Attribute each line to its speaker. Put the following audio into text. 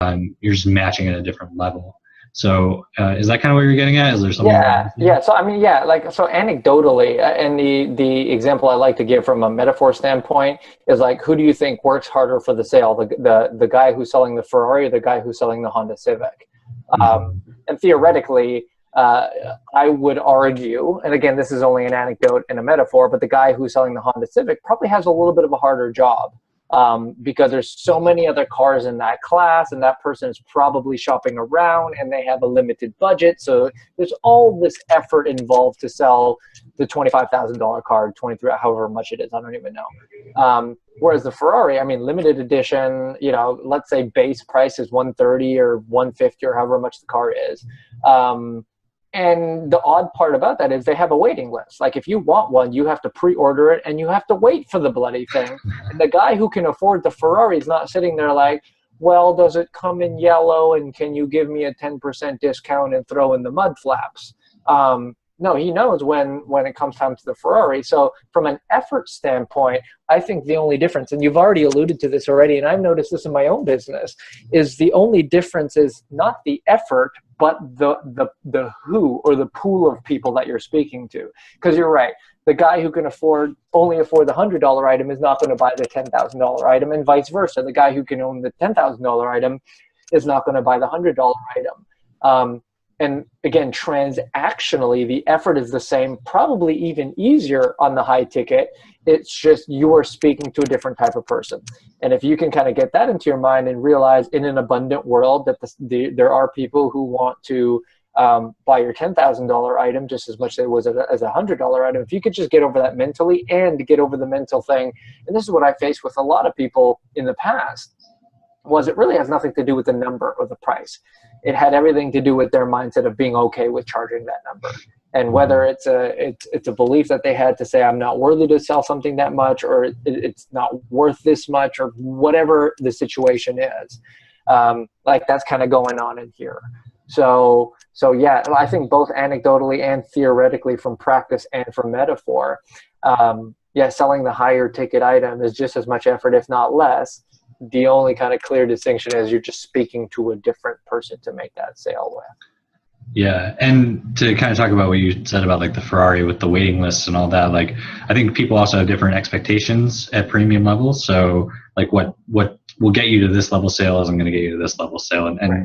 Speaker 1: You're just matching at a different level. So is that kind of what you're getting at? Is there something?
Speaker 2: Yeah. So I mean, yeah, like so anecdotally, and the example I like to give from a metaphor standpoint is like, who do you think works harder for the sale? The guy who's selling the Ferrari or the guy who's selling the Honda Civic? And theoretically, I would argue, and again, this is only an anecdote and a metaphor, but the guy who's selling the Honda Civic probably has a little bit of a harder job. Because there's so many other cars in that class, and that person is probably shopping around and they have a limited budget. So there's all this effort involved to sell the $25,000 car, 23, however much it is, I don't even know. Whereas the Ferrari, I mean, limited edition, you know, let's say base price is 130 or 150 or however much the car is. And the odd part about that is they have a waiting list. Like if you want one, you have to pre-order it and you have to wait for the bloody thing. And the guy who can afford the Ferrari is not sitting there like, well, does it come in yellow and can you give me a 10% discount and throw in the mud flaps? No, he knows when it comes time to the Ferrari. So from an effort standpoint, I think the only difference, and you've already alluded to this already, and I've noticed this in my own business, is the only difference is not the effort, but the who or the pool of people that you're speaking to. Because you're right, the guy who can only afford the $100 item is not going to buy the $10,000 item, and vice versa. The guy who can own the $10,000 item is not going to buy the $100 item. And again, transactionally, the effort is the same, probably even easier on the high ticket. It's just you are speaking to a different type of person. And if you can kind of get that into your mind and realize in an abundant world that there are people who want to buy your $10,000 item just as much as it was as a $100 item, if you could just get over that mentally and get over the mental thing, and this is what I faced with a lot of people in the past, was it really has nothing to do with the number or the price. It had everything to do with their mindset of being okay with charging that number. And whether it's a belief that they had to say, I'm not worthy to sell something that much, or it's not worth this much, or whatever the situation is. Like that's kind of going on in here. So yeah, I think both anecdotally and theoretically from practice and from metaphor, yeah, selling the higher ticket item is just as much effort, if not less. The only kind of clear distinction is you're just speaking to a different person to make that sale with.
Speaker 1: Yeah. And to kind of talk about what you said about like the Ferrari with the waiting lists and all that, like I think people also have different expectations at premium levels. So like what will get you to this level sale isn't going to get you to this level sale. And